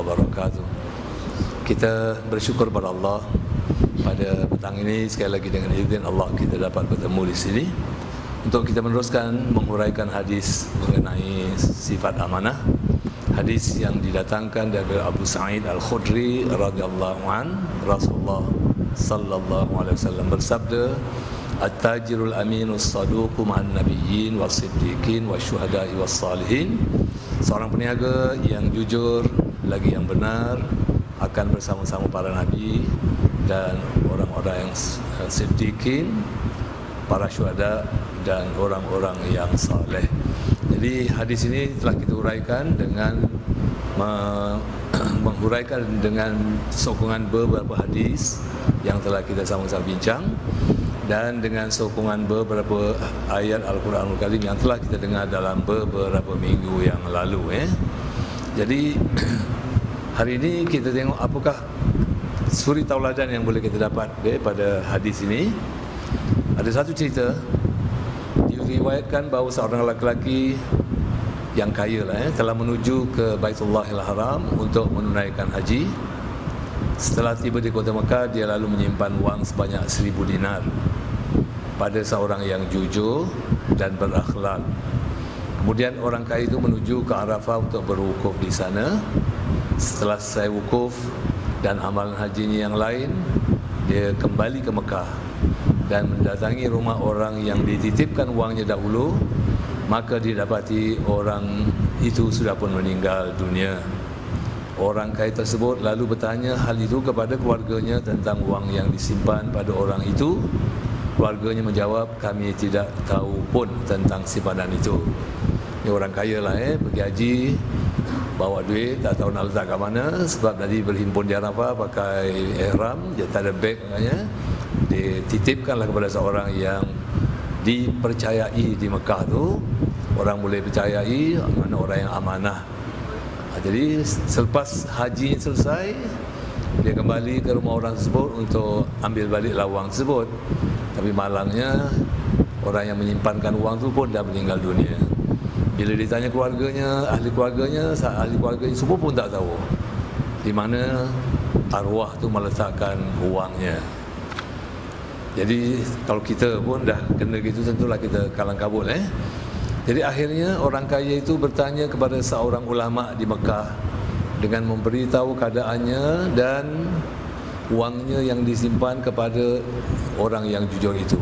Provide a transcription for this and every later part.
wabarakatuh. Kita bersyukur pada Allah pada petang ini, sekali lagi dengan izin Allah kita dapat bertemu di sini untuk kita meneruskan menguraikan hadis mengenai sifat amanah. Hadis yang didatangkan dari Abu Sa'id Al-Khudri radhiyallahu an, Rasulullah sallallahu alaihi wasallam bersabda, "At-tajirul aminus saduqu ma'an nabiyyin was-siddiqin wasyuhada'i was-salihin." Seorang peniaga yang jujur lagi yang benar akan bersama-sama para nabi dan orang-orang yang siddiqin, para syuhada dan orang-orang yang saleh. Jadi hadis ini telah kita uraikan dengan menghuraikan dengan sokongan beberapa hadis yang telah kita sama-sama bincang dan dengan sokongan beberapa ayat Al-Quranul Karim yang telah kita dengar dalam beberapa minggu yang lalu. Jadi hari ini kita tengok apakah suri tauladan yang boleh kita dapat pada hadis ini. Ada satu cerita diriwayatkan bahawa seorang lelaki yang kaya telah menuju ke Baitullahil Haram untuk menunaikan haji. Setelah tiba di kota Mekah, dia lalu menyimpan wang sebanyak 1000 dinar pada seorang yang jujur dan berakhlak. Kemudian orang kaya itu menuju ke Arafah untuk berwukuf di sana. Setelah selesai wukuf dan amalan hajinya yang lain, dia kembali ke Mekah dan mendatangi rumah orang yang dititipkan wangnya dahulu. Maka didapati orang itu sudah pun meninggal dunia. Orang kaya tersebut lalu bertanya hal itu kepada keluarganya tentang wang yang disimpan pada orang itu. Keluarganya menjawab, kami tidak tahu pun tentang simpanan itu. Ini orang kaya lah pergi haji, bawa duit, tak tahu nak letak kat mana. Sebab tadi berhimpun di Arafah pakai ihram, dia tak ada beg katanya. Dititipkanlah kepada seorang yang dipercayai di Mekah tu. Orang boleh percayai, mana orang yang amanah. Jadi selepas haji selesai, dia kembali ke rumah orang tersebut untuk ambil balik wang tersebut. Tapi malangnya orang yang menyimpankan wang tu pun dah meninggal dunia. Bila ditanya keluarganya, ahli keluarganya semua pun tak tahu di mana arwah tu meletakkan wangnya. Jadi kalau kita pun dah kena gitu, tentulah kita kalang kabut. Jadi akhirnya orang kaya itu bertanya kepada seorang ulama di Mekah dengan memberitahu keadaannya dan wangnya yang disimpan kepada orang yang jujur itu.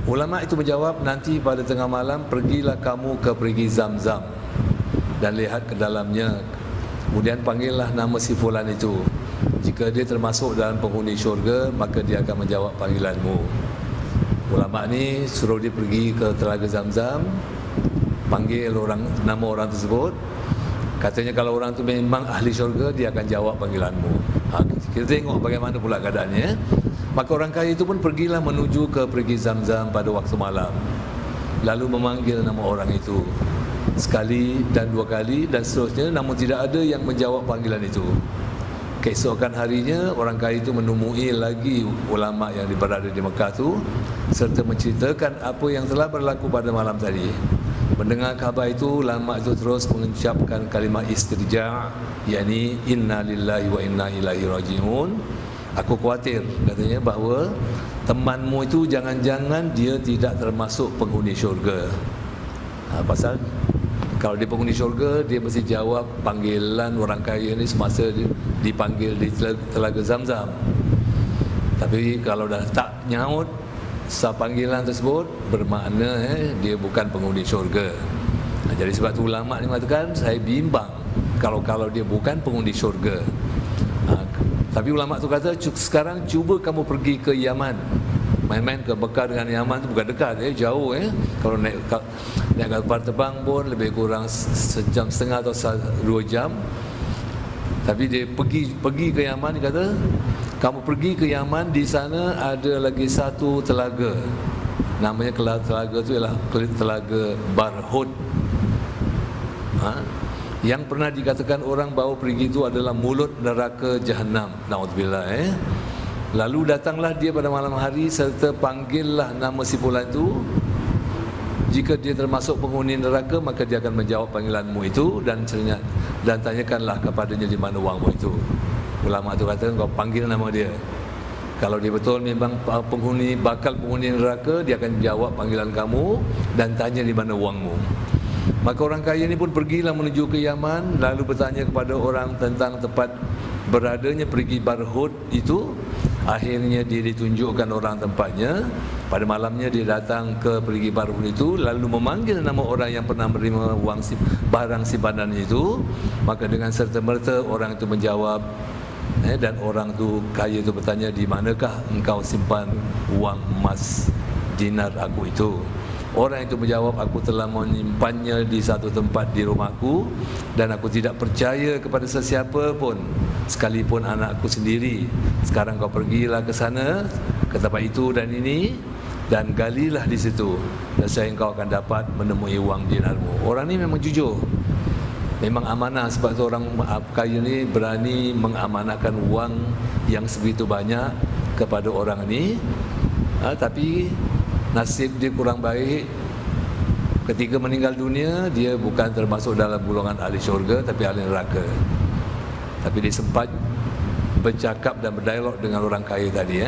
Ulama itu menjawab, nanti pada tengah malam pergilah kamu ke perigi Zamzam dan lihat ke dalamnya. Kemudian panggillah nama si fulan itu. Jika dia termasuk dalam penghuni syurga, maka dia akan menjawab panggilanmu. Ulama ni suruh dia pergi ke Telaga Zamzam, panggil nama orang tersebut. Katanya kalau orang tu memang ahli syurga, dia akan jawab panggilanmu. Kita tengok bagaimana pula keadaannya. Maka orang kaya itu pun pergilah menuju ke perigi Zamzam pada waktu malam. Lalu memanggil nama orang itu sekali dan dua kali dan seterusnya, namun tidak ada yang menjawab panggilan itu. Keesokan harinya orang kaya itu menemui lagi ulama yang berada di Mekah itu serta menceritakan apa yang telah berlaku pada malam tadi. Mendengar khabar itu, ulama itu terus mengucapkan kalimat istirja', yakni inna lillahi wa inna ilaihi raji'un. Aku khawatir, katanya, bahawa temanmu itu jangan-jangan dia tidak termasuk penghuni syurga. Pasal kalau dia penghuni syurga, dia mesti jawab panggilan orang kaya ni semasa dipanggil di Telaga Zamzam. Tapi kalau dah tak nyaut panggilan tersebut, bermakna dia bukan penghuni syurga. Jadi sebab tu ulama ni mengatakan, saya bimbang kalau dia bukan penghuni syurga. Tapi ulama tu kata, sekarang cuba kamu pergi ke Yaman. Main-main ke Mekah dengan Yaman tu bukan dekat, jauh. Kalau naik kapal terbang pun lebih kurang sejam setengah atau 2 jam. Tapi dia pergi ke Yaman, dia kata, kamu pergi ke Yaman, di sana ada lagi satu telaga. Namanya telaga tu ialah Telaga Barhud. Yang pernah dikatakan orang bahawa perigi itu adalah mulut neraka Jahannam. Na'udzubillah. Lalu datanglah dia pada malam hari serta panggillah nama si fulan itu. Jika dia termasuk penghuni neraka, maka dia akan menjawab panggilanmu itu dan tanyakanlah kepadanya di mana wangmu itu. Ulama tu kata kau panggil nama dia. Kalau dia betul memang bakal penghuni neraka, dia akan jawab panggilan kamu dan tanya di mana wangmu. Maka orang kaya ni pun pergilah menuju ke Yaman, lalu bertanya kepada orang tentang tempat beradanya perigi Barhud itu. Akhirnya dia ditunjukkan orang tempatnya. Pada malamnya dia datang ke perigi Barhud itu, lalu memanggil nama orang yang pernah menerima barang simpanan itu. Maka dengan serta-merta orang itu menjawab, dan orang tu kaya itu bertanya, di manakah engkau simpan wang emas dinar aku itu? Orang itu menjawab, aku telah menyimpannya di satu tempat di rumahku dan aku tidak percaya kepada sesiapa pun, sekalipun anakku sendiri. Sekarang kau pergilah ke sana, ke tempat itu dan ini, dan galilah di situ, dan saya engkau akan dapat menemui wang dinarmu. Orang ni memang jujur, memang amanah. Sebab tu orang kaya ni berani mengamanahkan wang yang sebegitu banyak kepada orang ni. Tapi nasib dia kurang baik. Ketika meninggal dunia, dia bukan termasuk dalam golongan ahli syurga, tapi ahli neraka. Tapi dia sempat bercakap dan berdialog dengan orang kaya tadi.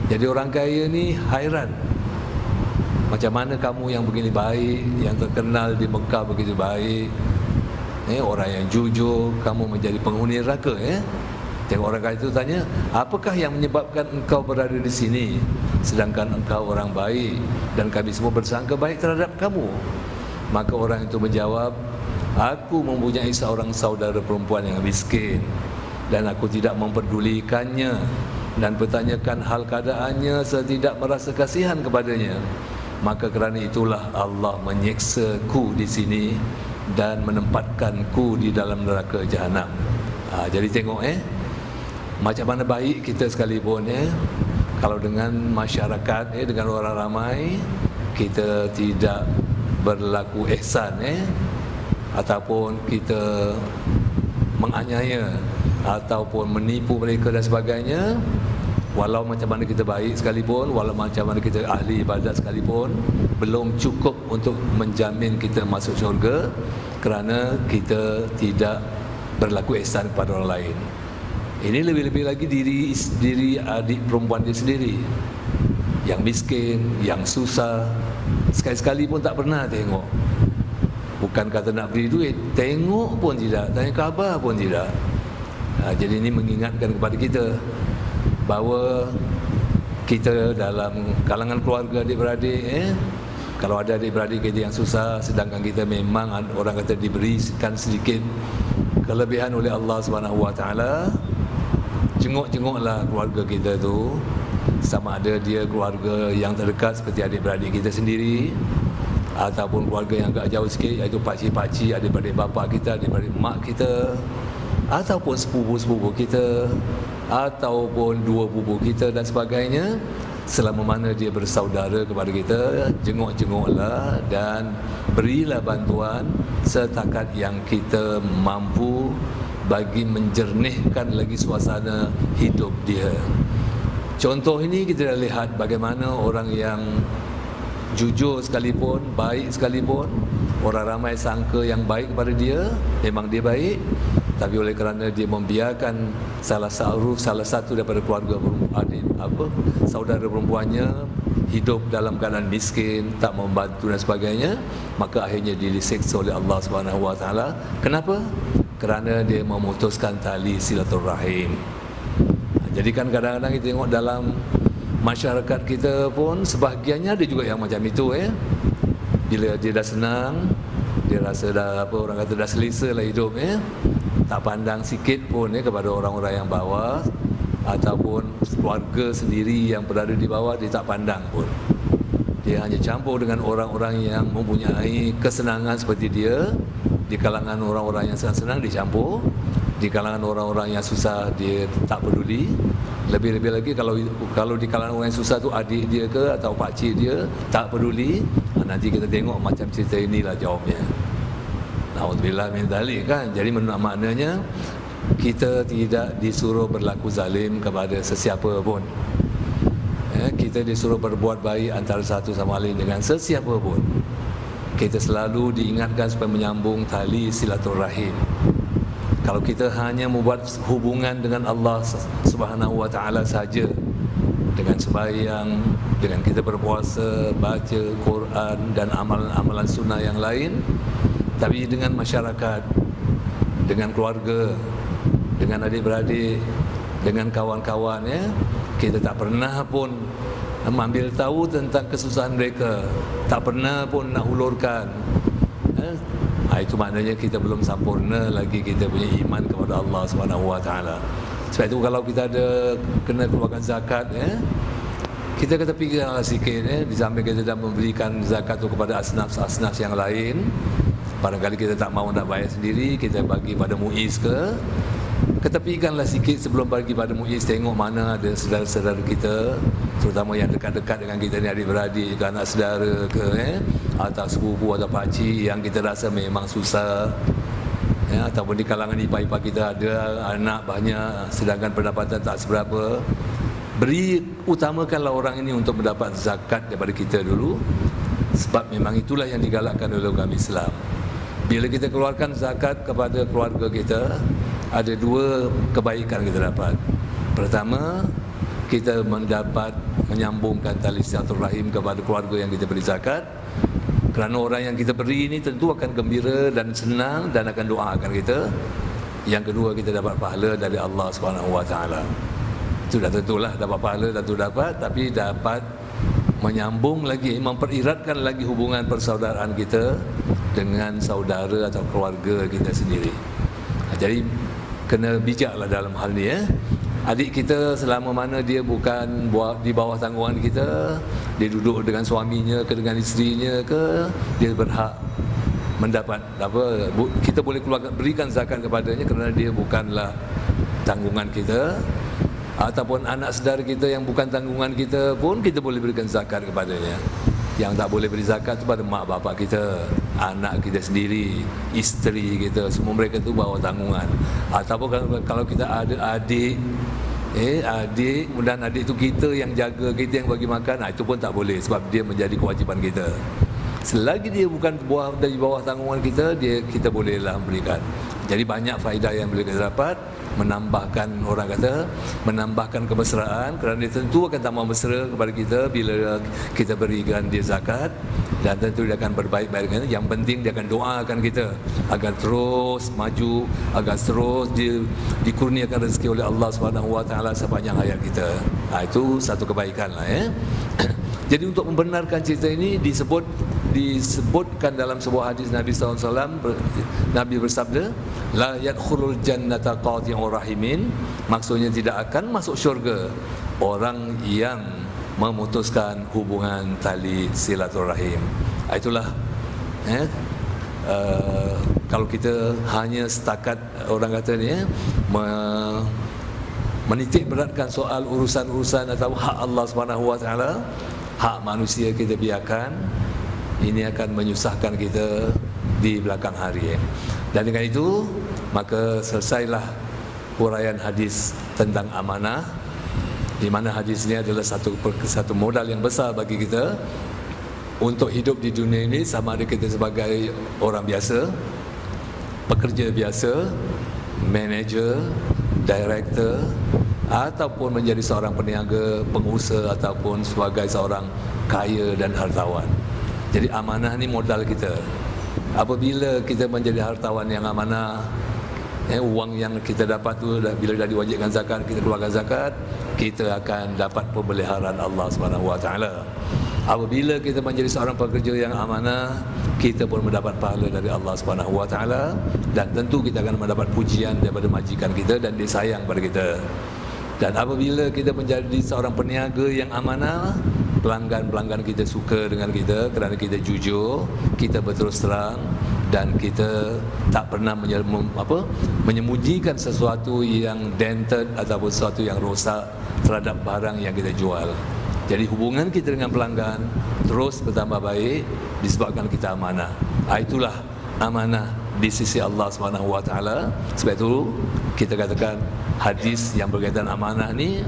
Jadi orang kaya ni hairan, macam mana kamu yang begini baik, yang terkenal di Mekah begitu baik, orang yang jujur, kamu menjadi penghuni neraka. Tengok orang kaya itu tanya, apakah yang menyebabkan engkau berada di sini sedangkan engkau orang baik dan kami semua bersangka baik terhadap kamu? Maka orang itu menjawab, aku mempunyai seorang saudara perempuan yang miskin dan aku tidak memperdulikannya dan bertanyakan hal keadaannya setidak merasa kasihan kepadanya. Maka kerana itulah Allah menyiksaku di sini dan menempatkanku di dalam neraka jahanam. Jadi tengok macam mana baik kita sekalipun kalau dengan masyarakat, dengan orang ramai, kita tidak berlaku ihsan, ataupun kita menganiaya ataupun menipu mereka dan sebagainya. Walau macam mana kita baik sekalipun, walau macam mana kita ahli ibadat sekalipun, belum cukup untuk menjamin kita masuk syurga, kerana kita tidak berlaku ihsan kepada orang lain. Ini lebih-lebih lagi diri adik perempuan dia sendiri, yang miskin, yang susah, sekali-sekali pun tak pernah tengok. Bukan kata nak beri duit, tengok pun tidak, tanya khabar pun tidak. Jadi ini mengingatkan kepada kita bahawa kita dalam kalangan keluarga adik-beradik, kalau ada adik-beradik kita yang susah, sedangkan kita memang orang kata diberikan sedikit kelebihan oleh Allah SWT, jenguk-jenguklah keluarga kita tu, sama ada dia keluarga yang terdekat seperti adik-beradik kita sendiri, ataupun keluarga yang agak jauh sikit, iaitu pakcik-pakcik, adik-beradik bapa kita, adik-beradik mak kita, ataupun sepupu-sepupu kita, ataupun dua pupu kita dan sebagainya. Selama mana dia bersaudara kepada kita, jenguk-jenguklah dan berilah bantuan setakat yang kita mampu bagi menjernihkan lagi suasana hidup dia. Contoh ini kita dah lihat bagaimana orang yang jujur sekalipun, baik sekalipun, orang ramai sangka yang baik kepada dia, memang dia baik, tapi oleh kerana dia membiarkan salah satu daripada keluarga saudara perempuannya hidup dalam keadaan miskin, tak membantu dan sebagainya, maka akhirnya dia disiksa oleh Allah SWT. Kenapa? Kerana dia memutuskan tali silaturahim. Jadi kan kadang-kadang kita tengok dalam masyarakat kita pun sebahagiannya ada juga yang macam itu. Bila dia dah senang, dia rasa dah orang kata dah selesa lah hidup, tak pandang sikit pun kepada orang-orang yang bawah, ataupun keluarga sendiri yang berada di bawah, dia tak pandang pun. Dia hanya campur dengan orang-orang yang mempunyai kesenangan seperti dia. Di kalangan orang-orang yang senang dia campur, di kalangan orang-orang yang susah dia tak peduli. Lebih-lebih lagi kalau di kalangan orang yang susah tu adik dia ke atau pakcik dia tak peduli. Nanti kita tengok macam cerita inilah jawabnya. Na'udzubillah min dzalik kan. Jadi maknanya kita tidak disuruh berlaku zalim kepada sesiapa pun. Kita disuruh berbuat baik antara satu sama lain dengan sesiapa pun. kita selalu diingatkan supaya menyambung tali silaturahim. Kalau kita hanya membuat hubungan dengan Allah Subhanahu wa taala saja, dengan sembahyang, dengan kita berpuasa, baca Quran dan amalan-amalan sunnah yang lain, tapi dengan masyarakat, dengan keluarga, dengan adik-beradik, dengan kawan-kawan, ya, kita tak pernah pun mengambil tahu tentang kesusahan mereka, tak pernah pun nak hulurkan, itu maknanya kita belum sempurna lagi kita punya iman kepada Allah Subhanahu wa taala. Sebab itu kalau kita ada kena keluarkan zakat, ya, kita ketepikanlah sikit, ya, di samping kita dah memberikan zakat tu kepada asnaf-asnaf yang lain. Barangkali kita tak mahu nak bayar sendiri, kita bagi pada muiz ke, ketepikanlah sikit sebelum bagi pada muiz. Tengok mana ada saudara-saudara kita, terutama yang dekat-dekat dengan kita ni, adik-beradik ke, anak saudara ke, atau sepupu atau pakcik yang kita rasa memang susah, ya, ataupun di kalangan ipar-ipar kita ada anak banyak sedangkan pendapatan tak seberapa. Utamakanlah orang ini untuk mendapat zakat daripada kita dulu, sebab memang itulah yang digalakkan oleh agama Islam. Bila kita keluarkan zakat kepada keluarga kita, ada dua kebaikan kita dapat. Pertama, kita mendapat menyambungkan tali silaturahim kepada keluarga yang kita beri zakat, kerana orang yang kita beri ini tentu akan gembira dan senang dan akan doakan kita. Yang kedua, kita dapat pahala dari Allah Subhanahu wa taala. Itu dah tentulah dapat pahala, tentu dapat, tapi dapat menyambung lagi, mempereratkan lagi hubungan persaudaraan kita dengan saudara atau keluarga kita sendiri. Jadi kena bijaklah dalam hal ni, ya. Adik kita selama mana dia bukan di bawah tanggungan kita, dia duduk dengan suaminya ke, dengan isterinya ke, dia berhak mendapat apa, kita boleh keluarkan, berikan zakat kepadanya kerana dia bukanlah tanggungan kita. Ataupun anak saudara kita yang bukan tanggungan kita pun kita boleh berikan zakat kepadanya. Yang tak boleh beri zakat kepada mak bapak kita, anak kita sendiri, isteri kita, semua mereka tu bawah tanggungan. Ataupun kalau kita ada adik, adik, dan adik tu kita yang jaga, kita yang bagi makan, itu pun tak boleh sebab dia menjadi kewajipan kita. Selagi dia bukan dari bawah tanggungan kita, kita bolehlah memberikan. Jadi banyak faedah yang boleh kita dapat, menambahkan, orang kata, menambahkan kemesraan, kerana dia tentu akan tambah mesra kepada kita bila kita berikan dia zakat, dan tentu dia akan berbaik-baik dengan kita. Yang penting dia akan doakan kita agar terus maju, agar terus dikurniakan rezeki oleh Allah Subhanahu wa taala sepanjang hayat kita. Itu satu kebaikan lah, ya. Jadi untuk membenarkan cerita ini disebutkan dalam sebuah hadis Nabi SAW. Nabi bersabda, la yadkhulul jannata qati'ur rahimin, maksudnya tidak akan masuk syurga orang yang memutuskan hubungan tali silaturahim. Itulah, kalau kita hanya setakat, orang kata ni, menitik beratkan soal urusan-urusan atau hak Allah Subhanahu wa taala, hak manusia kita biarkan, ini akan menyusahkan kita di belakang hari. Dan dengan itu, maka selesailah huraian hadis tentang amanah, di mana hadis ini adalah satu modal yang besar bagi kita untuk hidup di dunia ini, sama ada kita sebagai orang biasa, pekerja biasa, manager, director, ataupun menjadi seorang peniaga, pengusaha, ataupun sebagai seorang kaya dan hartawan. Jadi amanah ni modal kita. Apabila kita menjadi hartawan yang amanah, wang yang kita dapat tu bila dah diwajibkan zakat, kita keluarkan zakat, kita akan dapat pemeliharaan Allah Subhanahu wa taala. Apabila kita menjadi seorang pekerja yang amanah, kita pun mendapat pahala dari Allah Subhanahu wa taala, dan tentu kita akan mendapat pujian daripada majikan kita dan dia sayang pada kita. Dan apabila kita menjadi seorang peniaga yang amanah, pelanggan-pelanggan kita suka dengan kita kerana kita jujur, kita berterus terang, dan kita tak pernah menyembunyikan sesuatu yang dented ataupun sesuatu yang rosak terhadap barang yang kita jual. Jadi hubungan kita dengan pelanggan terus bertambah baik disebabkan kita amanah. Itulah amanah di sisi Allah Subhanahu wa taala. Sebab itu kita katakan hadis yang berkaitan amanah ni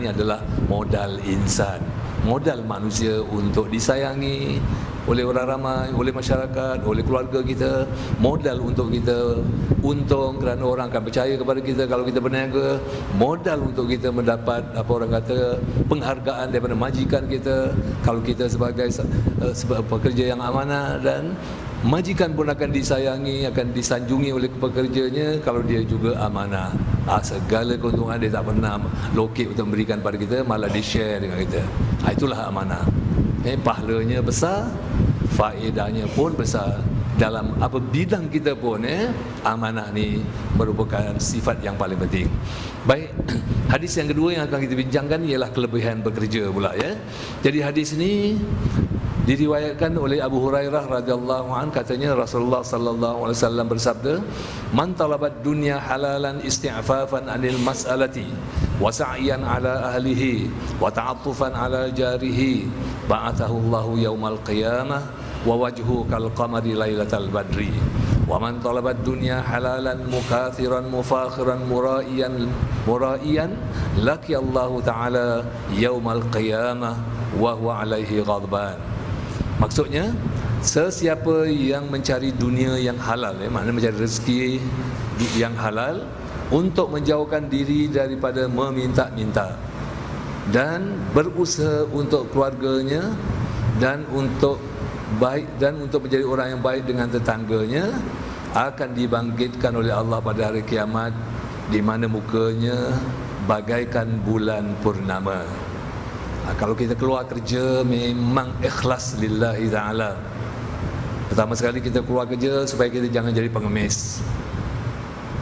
adalah modal insan, modal manusia untuk disayangi, oleh orang ramai, oleh masyarakat, oleh keluarga kita, modal untuk kita untung kerana orang akan percaya kepada kita kalau kita berniaga, modal untuk kita mendapat apa orang kata penghargaan daripada majikan kita kalau kita sebagai pekerja yang amanah, dan majikan pun akan disayangi, akan disanjungi oleh pekerjanya kalau dia juga amanah. Segala keuntungan dia tak pernah lokek untuk memberikan pada kita, malah di share dengan kita. Itulah amanah. Pahalanya besar, faedahnya pun besar. Dalam apa bidang kita pun, amanah ni merupakan sifat yang paling penting. Baik, hadis yang kedua yang akan kita bincangkan ialah kelebihan bekerja pula, ya. Jadi hadis ini diriwayatkan oleh Abu Hurairah radhiyallahu anhu, katanya Rasulullah sallallahu alaihi wasallam bersabda, "Man talabat dunya halalan isti'fafan 'anil mas'alati wa sa'yan 'ala ahlihi wa ta'attufan 'ala jarihi, ba'athahu Allahu yaumal qiyamah wa wajhuhu kal qamari lailatal badri. Wa man talabat dunya halalan mukathiran mufakhiran mura'iyan laqiyallahu ta'ala yaumal qiyamah wa huwa 'alaihi ghadban." Maksudnya, sesiapa yang mencari dunia yang halal, maknanya mencari rezeki yang halal untuk menjauhkan diri daripada meminta-minta dan berusaha untuk keluarganya dan untuk baik dan untuk menjadi orang yang baik dengan tetangganya, akan dibangkitkan oleh Allah pada hari kiamat di mana mukanya bagaikan bulan purnama. Kalau kita keluar kerja memang ikhlas lillahi ta'ala. Pertama sekali kita keluar kerja supaya kita jangan jadi pengemis.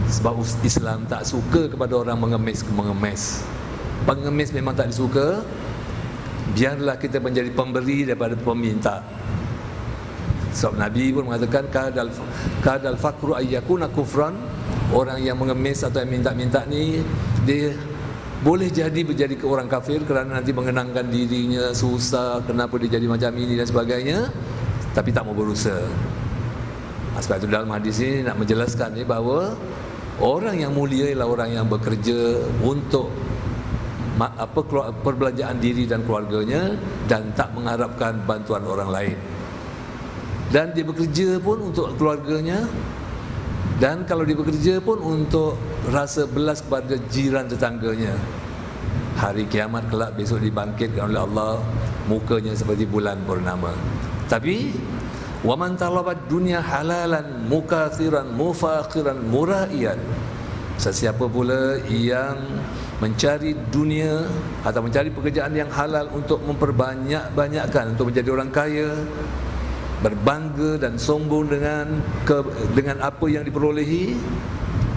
Sebab Islam tak suka kepada orang mengemis. Pengemis memang tak disuka. Biarlah kita menjadi pemberi daripada peminta. Sebab Nabi pun mengatakan kadal fakru ayyakuna kufran. Orang yang mengemis atau yang minta-minta ni, dia boleh jadi menjadi orang kafir kerana nanti mengenangkan dirinya susah, kenapa dia jadi macam ini dan sebagainya, tapi tak mau berusaha. Sebab itu dalam hadis ini nak menjelaskan bahawa orang yang mulia ialah orang yang bekerja untuk perbelanjaan diri dan keluarganya dan tak mengharapkan bantuan orang lain. Dan dia bekerja pun untuk keluarganya, dan kalau dia bekerja pun untuk rasa belas kepada jiran tetangganya. Hari kiamat kelak besok dibangkitkan oleh Allah, mukanya seperti bulan purnama. Tapi waman talabat dunya halalan mukathiran mufakhiran mura'iyan, sesiapa pula yang mencari dunia atau mencari pekerjaan yang halal untuk memperbanyak-banyakkan, untuk menjadi orang kaya, berbangga dan sombong dengan apa yang diperolehi,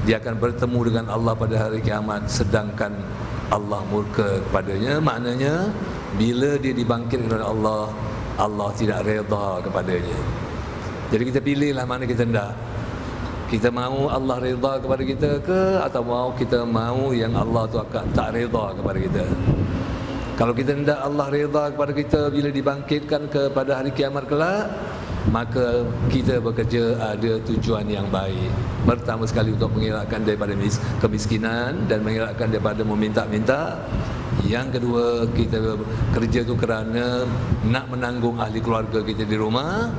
dia akan bertemu dengan Allah pada hari kiamat sedangkan Allah murka kepadanya. Maknanya bila dia dibangkitkan oleh Allah, Allah tidak redha kepadanya. Jadi kita pilihlah mana kita hendak. Kita mahu Allah redha kepada kita ke, atau kita mahu yang Allah tu akan tak redha kepada kita. Kalau kita hendak Allah redha kepada kita bila dibangkitkan kepada hari kiamat kelak, maka kita bekerja ada tujuan yang baik. Pertama sekali untuk mengelakkan daripada kemiskinan dan mengelakkan daripada meminta-minta. Yang kedua, kita kerja tu kerana nak menanggung ahli keluarga kita di rumah.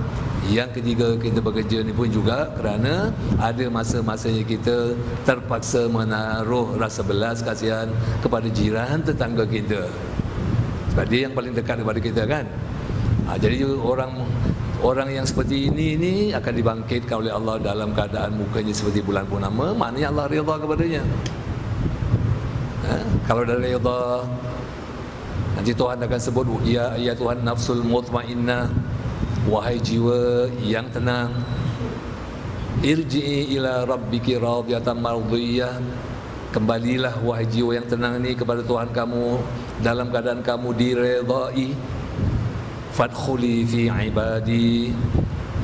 Yang ketiga, kita bekerja ni pun juga kerana ada masa-masanya kita terpaksa menaruh rasa belas kasihan kepada jiran tetangga kita, sebab dia yang paling dekat kepada kita kan. Jadi orang yang seperti ini akan dibangkitkan oleh Allah dalam keadaan mukanya seperti bulan purnama. Maknanya Allah redha kepadanya. Kalau dah redha, nanti Tuhan akan sebut, ya Tuhan nafsul mutmainnah, wahai jiwa yang tenang, irji'i ila rabbiki radiyatan mardiyah, kembalilah wahai jiwa yang tenang ni kepada Tuhan kamu dalam keadaan kamu diredai. Fadkhuli fi ibadi,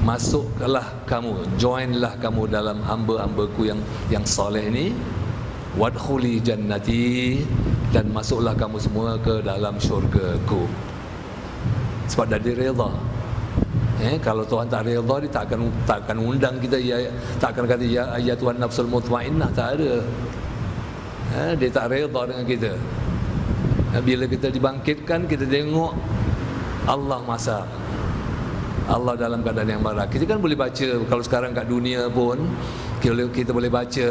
masuklah kamu, joinlah kamu dalam hamba-hambaku yang soleh ni. Wadkhuli jannati, dan masuklah kamu semua ke dalam syurgaku. Sebab dah direda. Kalau Tuhan tak redha, dia tak akan undang kita, tak akan kata ya Tuhan nafsul mutmainnah, tak ada. Dia tak redha dengan kita. Bila kita dibangkitkan, kita tengok Allah masak. Allah dalam keadaan yang marah. Kita kan boleh baca, kalau sekarang kat dunia pun kita boleh baca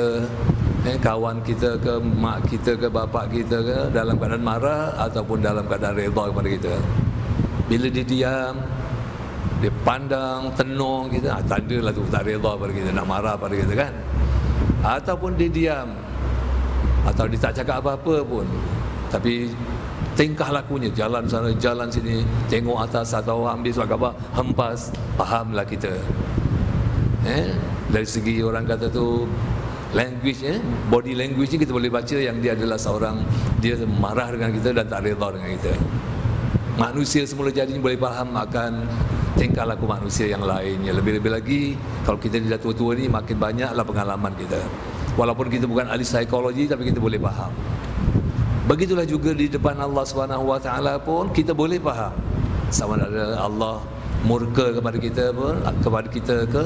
kawan kita ke mak kita ke bapak kita ke dalam keadaan marah ataupun dalam keadaan redha kepada kita. Bila dia diam, dia pandang tenung kita, tandalah tu tak redha pada kita, nak marah pada kita kan. Ataupun dia diam, atau dia tak cakap apa-apa pun, tapi tingkah lakunya, jalan sana jalan sini, tengok atas atau ambil surat khabar, hempas, fahamlah kita. Dari segi orang kata tu language, body language ni kita boleh baca yang dia adalah seorang, dia marah dengan kita dan tak redha dengan kita. Manusia semula jadi boleh faham akan tingkah laku manusia yang lainnya. Lebih-lebih lagi kalau kita dah tua-tua ni, makin banyaklah pengalaman kita. Walaupun kita bukan ahli psikologi, tapi kita boleh faham. Begitulah juga di depan Allah Subhanahu Wa Taala pun kita boleh faham sama ada Allah murka kepada kita ke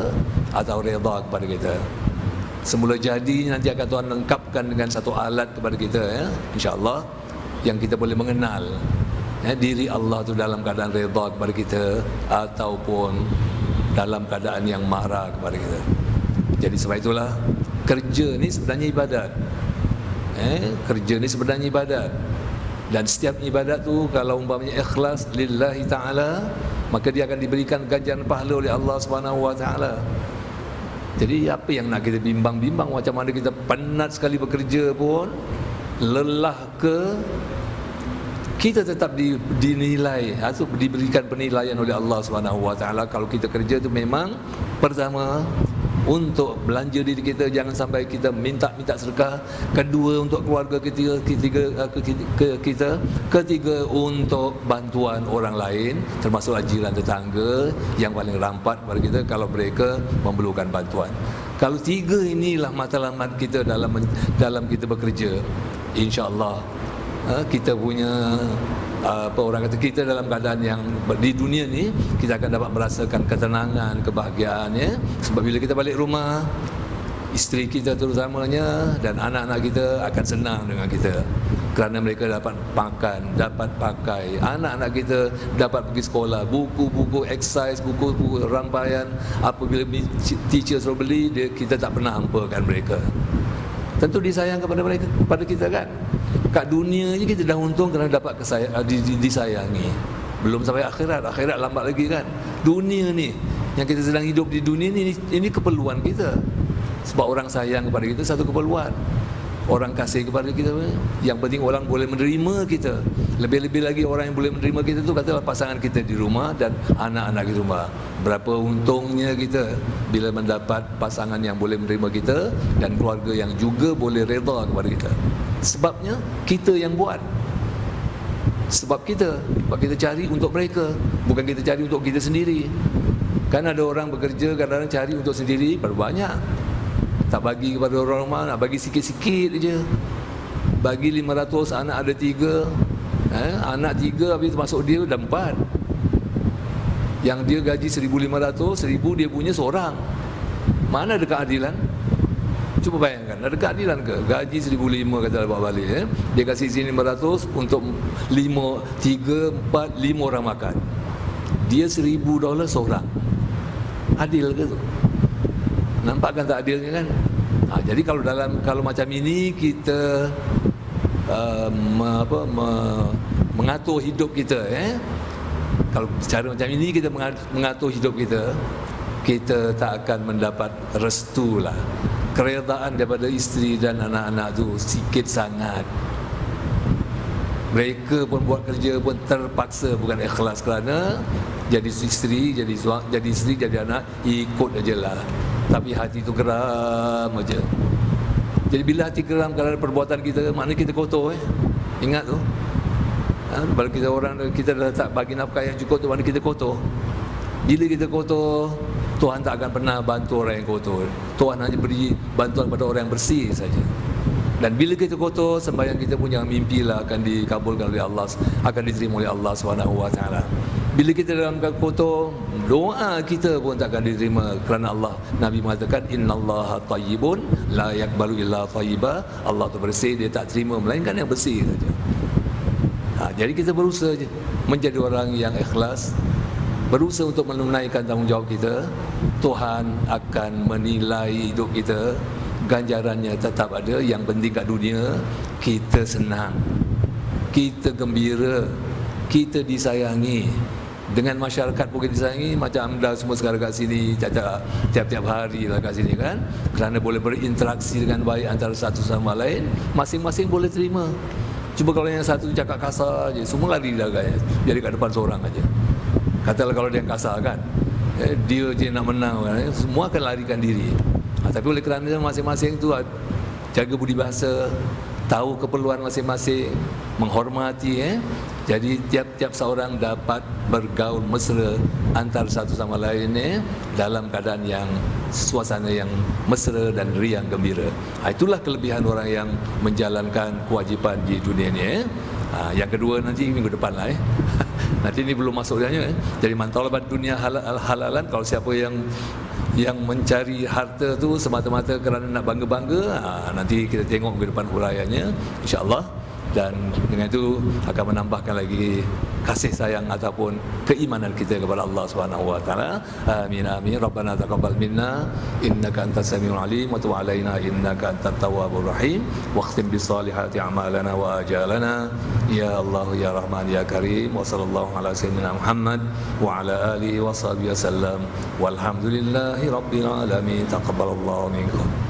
atau redha kepada kita. Semula jadi nanti akan Tuhan lengkapkan dengan satu alat kepada kita, insya-Allah, yang kita boleh mengenal diri Allah tu dalam keadaan redha kepada kita ataupun dalam keadaan yang marah kepada kita. Jadi sebab itulah kerja ni sebenarnya ibadat. Kerja ni sebenarnya ibadat. Dan setiap ibadat tu kalau umpamanya ikhlas lillahi ta'ala, maka dia akan diberikan ganjaran pahala oleh Allah Subhanahu Wa Taala. Jadi apa yang nak kita bimbang-bimbang, macam mana kita penat sekali bekerja pun, lelah ke, kita tetap dinilai atau diberikan penilaian oleh Allah Subhanahu Wa Taala. Kalau kita kerja tu memang pertama untuk belanja diri kita, jangan sampai kita minta sedekah. Kedua, untuk keluarga kita. Ketiga, untuk bantuan orang lain, termasuk jiran tetangga yang paling rampat kepada kita kalau mereka memerlukan bantuan. Kalau tiga inilah matlamat kita dalam kita bekerja, insya-Allah kita punya orang kata kita dalam keadaan yang di dunia ni kita akan dapat merasakan ketenangan, kebahagiaan, sebab bila kita balik rumah, isteri kita terutamanya dan anak-anak kita akan senang dengan kita kerana mereka dapat makan, dapat pakai, anak-anak kita dapat pergi sekolah, buku-buku exercise, buku-buku rangkaian, apabila teacher suruh beli, kita tak pernah hampakan mereka. Tentu disayang kepada mereka, kepada kita kan. Kat dunia je kita dah untung kerana dapat disayangi. Belum sampai akhirat lambat lagi kan. Dunia ni yang kita sedang hidup di dunia ni, ini keperluan kita. Sebab orang sayang kepada kita satu keperluan. Orang kasih kepada kita, yang penting orang boleh menerima kita. Lebih-lebih lagi orang yang boleh menerima kita tu katalah pasangan kita di rumah dan anak-anak di rumah. Berapa untungnya kita bila mendapat pasangan yang boleh menerima kita dan keluarga yang juga boleh redha kepada kita. Sebabnya kita yang buat. Sebab kita cari untuk mereka, bukan kita cari untuk kita sendiri. Kan ada orang bekerja kadang-kadang cari untuk sendiri berbanyak. Tak bagi kepada orang rumah, nak bagi sikit-sikit je. Bagi 500, anak ada 3, anak 3 habis masuk dia dah 4. Yang dia gaji 1,500, 1,000 dia punya seorang. Mana ada keadilan? Cuba bayangkan, ada keadilan ke? Gaji 1,500 kata bawa balik, dia kasih sini 500 untuk 5, 3, 4, 5 orang makan. Dia $1,000 seorang. Adil ke tu? Nampak kan tak adilnya kan? Jadi kalau macam ini kita mengatur hidup kita, kalau cara macam ini kita mengatur hidup kita, kita tak akan mendapat restu lah, keredaan daripada isteri dan anak-anak tu sikit sangat. Mereka pun buat kerja pun terpaksa, bukan ikhlas, kerana jadi isteri, jadi anak ikut aja lah. Tapi hati tu geram aja. Jadi bila hati geram kerana perbuatan kita, maknanya kita kotor. Ingat tu. Kalau kita dah tak bagi nafkah yang cukup tu, maknanya kita kotor. Bila kita kotor, Tuhan tak akan pernah bantu orang yang kotor. Tuhan hanya beri bantuan kepada orang yang bersih saja. Dan bila kita kotor, sembahyang kita pun jangan mimpilah akan dikabulkan oleh Allah, akan diterima oleh Allah SWT. Bila kita dalam kotor, doa kita pun tak akan diterima, kerana Allah, Nabi mengatakan innallaha tayyibun la yaqbalu illa tayyiba. Allah tu bersih, dia tak terima melainkan yang bersih saja. Jadi kita berusaha je menjadi orang yang ikhlas berusaha untuk menunaikan tanggungjawab kita, Tuhan akan menilai hidup kita. Ganjarannya tetap ada. Yang penting kat dunia kita senang, kita gembira, kita disayangi. Dengan masyarakat pun kita disayangi. Macam anda semua sekarang kat sini, tiap-tiap hari lah kat sini kan, kerana boleh berinteraksi dengan baik antara satu sama lain. Masing-masing boleh terima. Cuba kalau yang satu cakap kasar je, semua lari belakang, jadi kat depan seorang aja. Katalah kalau dia kasar kan, dia je nak menang kan, semua akan larikan diri. Tapi oleh kerana masing-masing tu jaga budi bahasa, tahu keperluan masing-masing, menghormati, jadi tiap-tiap seorang dapat bergaul mesra antara satu sama lain dalam keadaan yang suasana yang mesra dan riang gembira. Itulah kelebihan orang yang menjalankan kewajipan di dunia ni. Yang kedua nanti minggu depan lah. Nanti ini belum masuk dia. Jadi mantalabat dunia halalan, kalau siapa yang mencari harta tu semata-mata kerana nak bangga-bangga, nanti kita tengok minggu depan huraiannya, insya-Allah. Dan dengan itu akan menambahkan lagi kasih sayang ataupun keimanan kita kepada Allah Subhanahu wa taala. Amin amin. Rabbana taqabbal minna innaka antas samiul alim wa tub alaina innaka antat tawwabur rahim wa khtim bis solihati a'malana wa ajalana ya Allah ya Rahman ya Karim. Wa sallallahu ala sayyidina Muhammad wa ala alihi wa sahbihi wasallam walhamdulillahi rabbil alamin. Taqabbalallahu minkum.